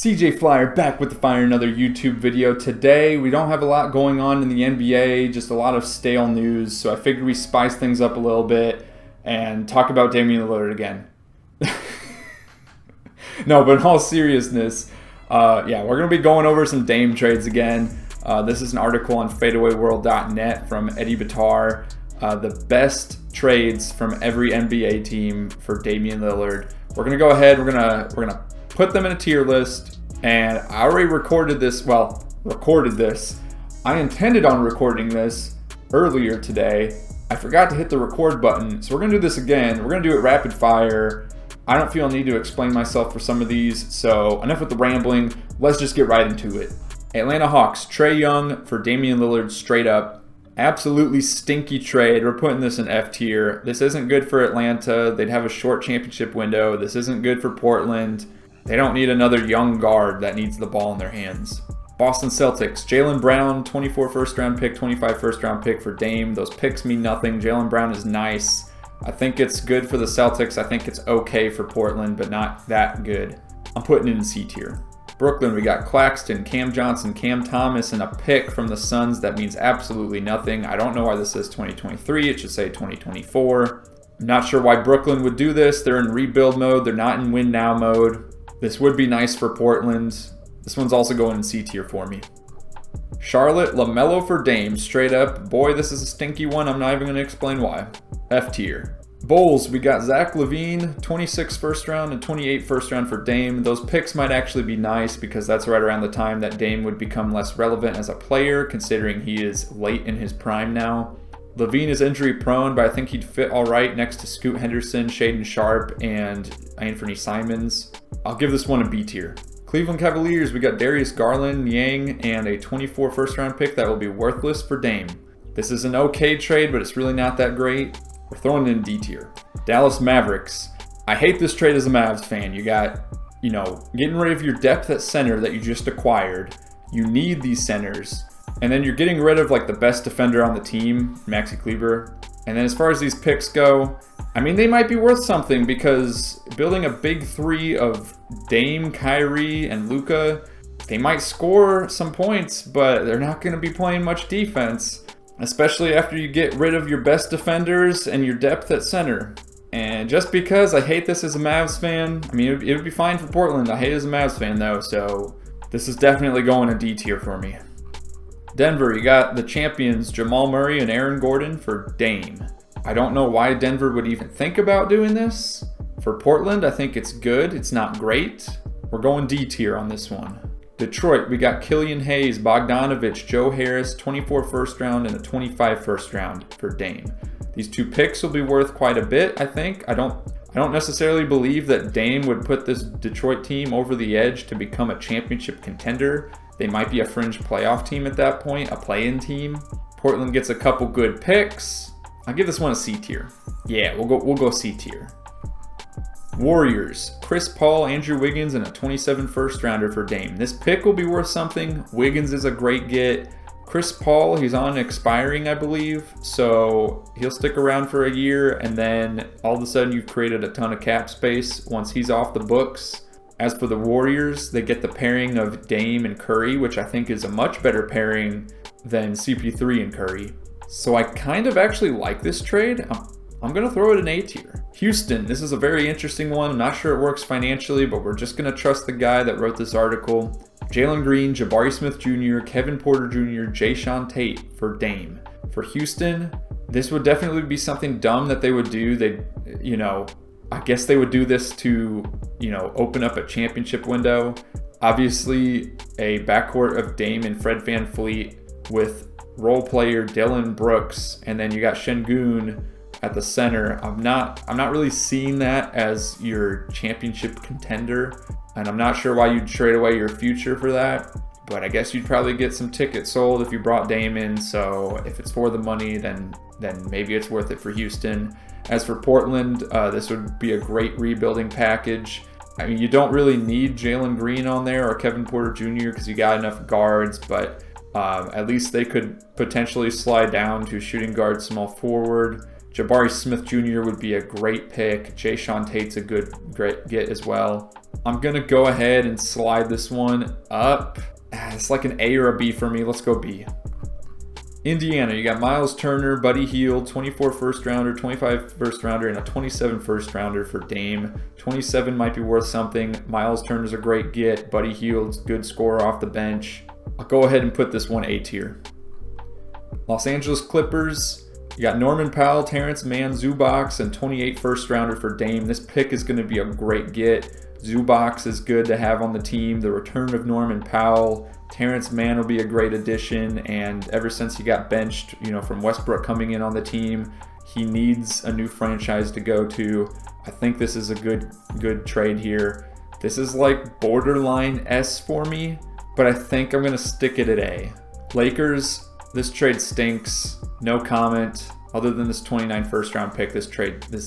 CJ Flyer back with the Fire, another YouTube video. Today, we don't have a lot going on in the NBA, just a lot of stale news, so I figured we spice things up a little bit and talk about Damian Lillard again. No, but in all seriousness, yeah, we're going to be going over some Dame trades again. This is an article on fadeawayworld.net from Eddie Bitar. The best trades from every NBA team for Damian Lillard. We're going to go ahead, we're going to put them in a tier list, and I already recorded this. I intended on recording this earlier today. I forgot to hit the record button, so we're going to do this again. We're going to do it rapid fire. I don't feel a need to explain myself for some of these, so enough with the rambling. Let's just get right into it. Atlanta Hawks, Trae Young for Damian Lillard straight up. Absolutely stinky trade. We're putting this in F tier. This isn't good for Atlanta. They'd have a short championship window. This isn't good for Portland. They don't need another young guard that needs the ball in their hands. Boston Celtics, Jaylen Brown, 24 first-round pick, 25 first-round pick for Dame. Those picks mean nothing. Jaylen Brown is nice. I think it's good for the Celtics. I think it's okay for Portland, but not that good. I'm putting it in C tier. Brooklyn, we got Claxton, Cam Johnson, Cam Thomas, and a pick from the Suns that means absolutely nothing. I don't know why this says 2023. It should say 2024. I'm not sure why Brooklyn would do this. They're in rebuild mode. They're not in win now mode. This would be nice for Portland. This one's also going in C tier for me. Charlotte, LaMelo for Dame, straight up. Boy, this is a stinky one. I'm not even going to explain why. F tier. Bulls, we got Zach LaVine, 26 first round and 28 first round for Dame. Those picks might actually be nice because that's right around the time that Dame would become less relevant as a player, considering he is late in his prime now. LaVine is injury prone, but I think he'd fit all right next to Scoot Henderson, Shaedon Sharpe, and Anthony Simons. I'll give this one a B tier. Cleveland Cavaliers, we got Darius Garland, Niang, and a 24 first round pick that will be worthless for Dame. This is an okay trade, but it's really not that great. We're throwing it in D tier. Dallas Mavericks. I hate this trade as a Mavs fan. You got, getting rid of your depth at center that you just acquired. You need these centers. And then you're getting rid of like the best defender on the team, Maxi Kleber. And then as far as these picks go, I mean, they might be worth something because building a big three of Dame, Kyrie, and Luka, they might score some points, but they're not going to be playing much defense, especially after you get rid of your best defenders and your depth at center. And just because I hate this as a Mavs fan, I mean, it would be fine for Portland. I hate it as a Mavs fan though, so this is definitely going a D tier for me. Denver, you got the champions Jamal Murray and Aaron Gordon for Dame. I don't know why Denver would even think about doing this. For Portland, I think it's good. It's not great. We're going D tier on this one. Detroit, we got Killian Hayes, Bogdanovich, Joe Harris, 24 first round and a 25 first round for Dame. These two picks will be worth quite a bit, I think. I don't necessarily believe that Dame would put this Detroit team over the edge to become a championship contender. They might be a fringe playoff team at that point, a play-in team. Portland gets a couple good picks. I'll give this one a C tier. Yeah, we'll go C tier. Warriors, Chris Paul, Andrew Wiggins, and a 27 first rounder for Dame. This pick will be worth something. Wiggins is a great get. Chris Paul, he's on expiring, I believe, so he'll stick around for a year, and then all of a sudden you've created a ton of cap space once he's off the books. As for the Warriors, they get the pairing of Dame and Curry, which I think is a much better pairing than CP3 and Curry. So I kind of actually like this trade. I'm going to throw it in A tier. Houston, this is a very interesting one. I'm not sure it works financially, but we're just going to trust the guy that wrote this article. Jalen Green, Jabari Smith Jr., Kevin Porter Jr., Jayshawn Tate for Dame. For Houston, this would definitely be something dumb that they would do. I guess they would do this to, open up a championship window. Obviously, a backcourt of Dame and Fred VanVleet with role player Dylan Brooks, and then you got Şengün at the center. I'm not really seeing that as your championship contender, and I'm not sure why you'd trade away your future for that. But I guess you'd probably get some tickets sold if you brought Dame in. So if it's for the money, then maybe it's worth it for Houston. As for Portland, this would be a great rebuilding package. I mean, you don't really need Jalen Green on there or Kevin Porter Jr. because you got enough guards, but at least they could potentially slide down to shooting guard, small forward. Jabari Smith Jr. would be a great pick. Jayshawn Tate's a great get as well. I'm going to go ahead and slide this one up. It's like an A or a B for me. Let's go B. Indiana, you got Miles Turner, Buddy Hield, 24 first rounder, 25 first rounder, and a 27 first rounder for Dame. 27 might be worth something. Miles Turner's a great get. Buddy Hield's good scorer off the bench. I'll go ahead and put this one A tier. Los Angeles Clippers, you got Norman Powell, Terrence Mann, Zubac, and 28 first rounder for Dame. This pick is going to be a great get. Zubac is good to have on the team. The return of Norman Powell. Terrence Mann will be a great addition, and ever since he got benched, from Westbrook coming in on the team, he needs a new franchise to go to. I think this is a good trade here. This is like borderline S for me, but I think I'm gonna stick it at A. Lakers, this trade stinks. No comment. Other than this 29 first round pick, this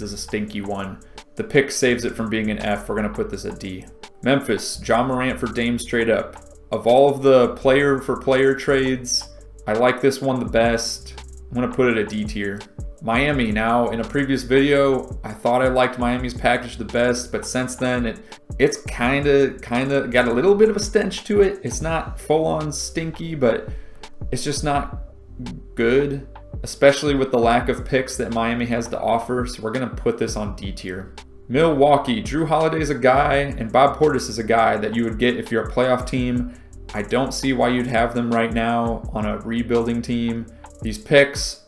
is a stinky one. The pick saves it from being an F. We're gonna put this at D. Memphis, Ja Morant for Dame straight up. Of all of the player-for-player trades, I like this one the best. I'm going to put it at D tier. Miami, now in a previous video, I thought I liked Miami's package the best, but since then, it's kind of got a little bit of a stench to it. It's not full-on stinky, but it's just not good, especially with the lack of picks that Miami has to offer, so we're going to put this on D tier. Milwaukee, Drew Holiday's a guy, and Bob Portis is a guy that you would get if you're a playoff team. I don't see why you'd have them right now on a rebuilding team. These picks,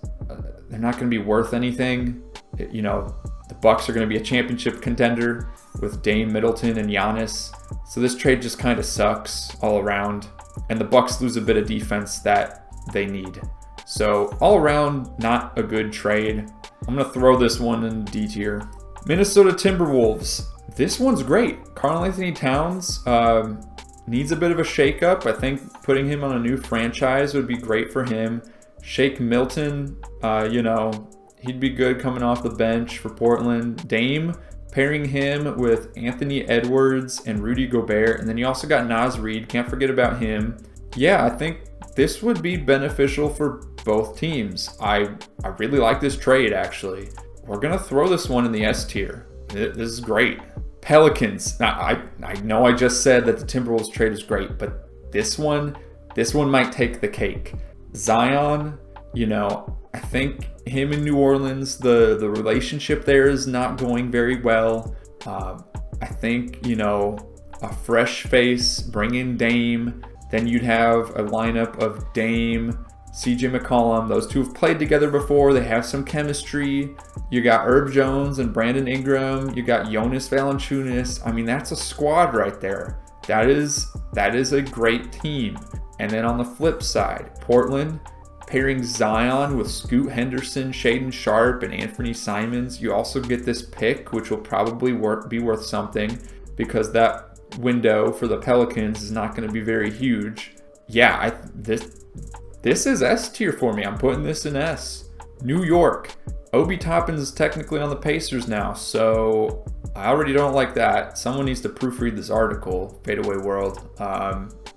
they're not going to be worth anything. The Bucks are going to be a championship contender with Dame, Middleton, and Giannis. So this trade just kind of sucks all around, and the Bucks lose a bit of defense that they need. So all around, not a good trade. I'm going to throw this one in D tier. Minnesota Timberwolves. This one's great. Karl-Anthony Towns needs a bit of a shakeup. I think putting him on a new franchise would be great for him. Shake Milton, he'd be good coming off the bench for Portland. Dame, pairing him with Anthony Edwards and Rudy Gobert. And then you also got Naz Reid. Can't forget about him. Yeah, I think this would be beneficial for both teams. I really like this trade, actually. We're going to throw this one in the S tier. This is great. Pelicans. Now, I know I just said that the Timberwolves trade is great, but this one might take the cake. Zion, I think him in New Orleans, the relationship there is not going very well. I think, a fresh face, bring in Dame. Then you'd have a lineup of Dame, CJ McCollum. Those two have played together before. They have some chemistry. You got Herb Jones and Brandon Ingram. You got Jonas Valanciunas. I mean, that's a squad right there. That is a great team. And then on the flip side, Portland, pairing Zion with Scoot Henderson, Shaedon Sharpe, and Anthony Simons. You also get this pick, which will probably be worth something because that window for the Pelicans is not going to be very huge. Yeah, this is S tier for me. I'm putting this in S. New York. Obi Toppin is technically on the Pacers now, so I already don't like that. Someone needs to proofread this article, Fadeaway World.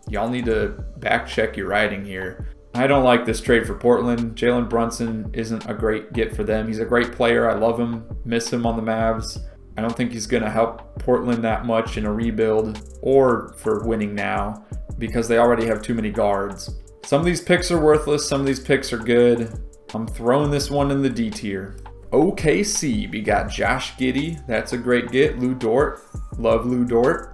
Y'all need to back check your writing here. I don't like this trade for Portland. Jalen Brunson isn't a great get for them. He's a great player. I love him. Miss him on the Mavs. I don't think he's going to help Portland that much in a rebuild or for winning now because they already have too many guards. Some of these picks are worthless. Some of these picks are good. I'm throwing this one in the D tier. OKC, we got Josh Giddey. That's a great get. Lou Dort. Love Lou Dort.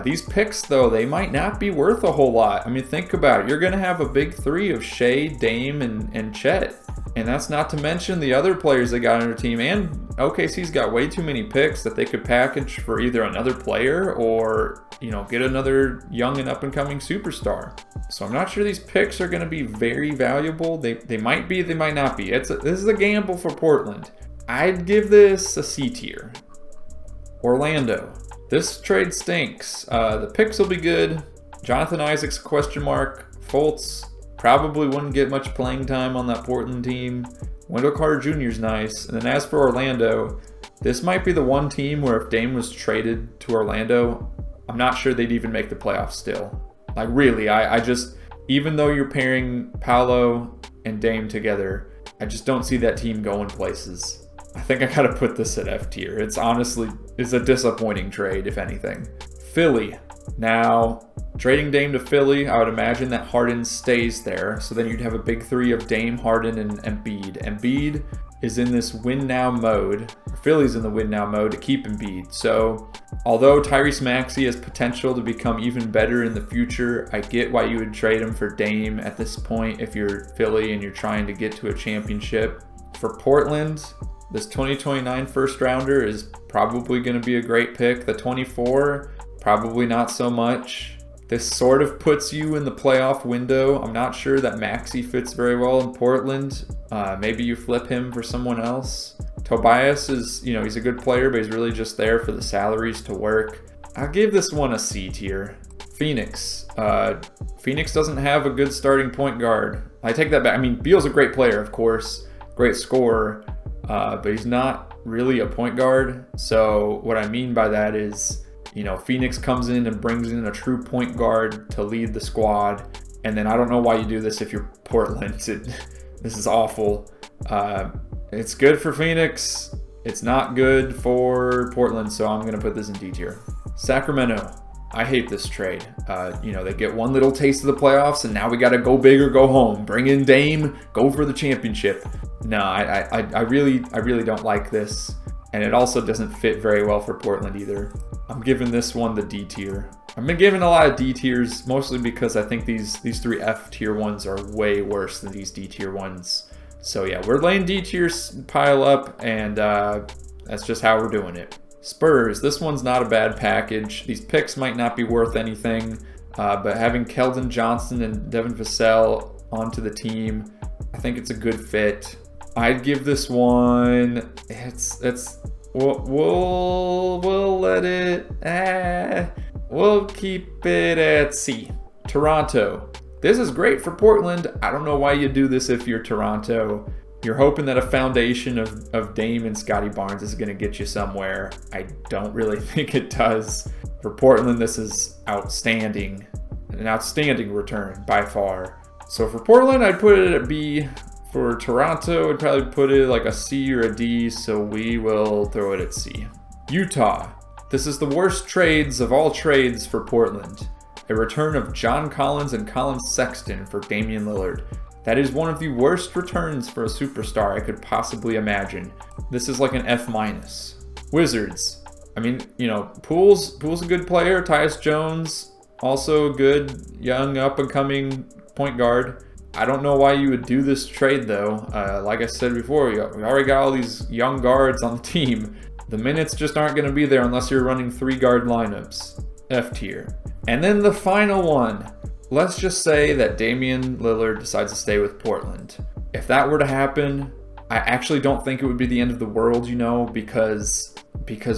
These picks, though, they might not be worth a whole lot. I mean, think about it. You're going to have a big three of Shea, Dame, and Chet. And that's not to mention the other players they got on their team. And OKC's got way too many picks that they could package for either another player or, get another young and up-and-coming superstar. So I'm not sure these picks are going to be very valuable. They might be, they might not be. This is a gamble for Portland. I'd give this a C tier. Orlando. This trade stinks. The picks will be good. Jonathan Isaac's question mark. Fultz probably wouldn't get much playing time on that Portland team. Wendell Carter Jr. is nice. And then as for Orlando, this might be the one team where if Dame was traded to Orlando, I'm not sure they'd even make the playoffs still. Like really, I just, even though you're pairing Paolo and Dame together, I just don't see that team going places. I think I gotta put this at F tier. It's a disappointing trade, if anything. Philly. Now, trading Dame to Philly, I would imagine that Harden stays there. So then you'd have a big three of Dame, Harden, and Embiid. Embiid is in this win now mode. Philly's in the win now mode to keep Embiid. So although Tyrese Maxey has potential to become even better in the future, I get why you would trade him for Dame at this point if you're Philly and you're trying to get to a championship. For Portland, this 2029 first rounder is probably going to be a great pick. The 24, probably not so much. This sort of puts you in the playoff window. I'm not sure that Maxey fits very well in Portland. Maybe you flip him for someone else. Tobias is, he's a good player, but he's really just there for the salaries to work. I'll give this one a C tier. Phoenix. Phoenix doesn't have a good starting point guard. I take that back. I mean, Beal's a great player, of course, great scorer, but he's not really a point guard. So what I mean by that is, Phoenix comes in and brings in a true point guard to lead the squad. And then I don't know why you do this if you're Portland. This is awful. It's good for Phoenix. It's not good for Portland, so I'm going to put this in D tier. Sacramento. I hate this trade. They get one little taste of the playoffs, and now we got to go big or go home. Bring in Dame, go for the championship. No, I really don't like this. And it also doesn't fit very well for Portland either. I'm giving this one the D tier. I've been giving a lot of D tiers, mostly because I think these three F tier ones are way worse than these D tier ones. So yeah, we're letting D tiers pile up, and that's just how we're doing it. Spurs, this one's not a bad package. These picks might not be worth anything, but having Keldon Johnson and Devin Vassell onto the team, I think it's a good fit. I'd give this one, we'll let it, we'll keep it at C. Toronto. This is great for Portland. I don't know why you do this if you're Toronto. You're hoping that a foundation of Dame and Scotty Barnes is going to get you somewhere. I don't really think it does. For Portland, this is outstanding. An outstanding return by far. So for Portland, I'd put it at B. For Toronto, I'd probably put it like a C or a D, so we will throw it at C. Utah. This is the worst trades of all trades for Portland. A return of John Collins and Colin Sexton for Damian Lillard. That is one of the worst returns for a superstar I could possibly imagine. This is like an F-. Wizards. I mean, Poole's a good player. Tyus Jones, also a good young up-and-coming point guard. I don't know why you would do this trade, though. Like I said before, we already got all these young guards on the team. The minutes just aren't going to be there unless you're running 3-guard lineups. F tier. And then the final one. Let's just say that Damian Lillard decides to stay with Portland. If that were to happen, I actually don't think it would be the end of the world, because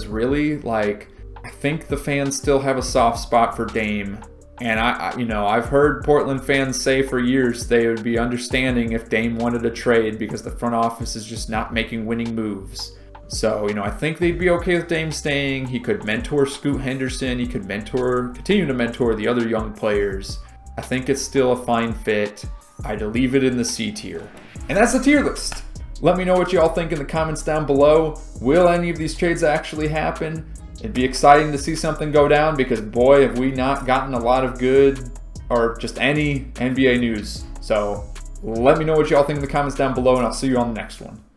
really, I think the fans still have a soft spot for Dame. And I've heard Portland fans say for years they would be understanding if Dame wanted a trade because the front office is just not making winning moves. So, I think they'd be okay with Dame staying. He could mentor Scoot Henderson. He could continue to mentor the other young players. I think it's still a fine fit. I'd leave it in the C tier. And that's the tier list. Let me know what you all think in the comments down below. Will any of these trades actually happen? It'd be exciting to see something go down because, boy, have we not gotten a lot of good or just any NBA news. So let me know what you all think in the comments down below, and I'll see you on the next one.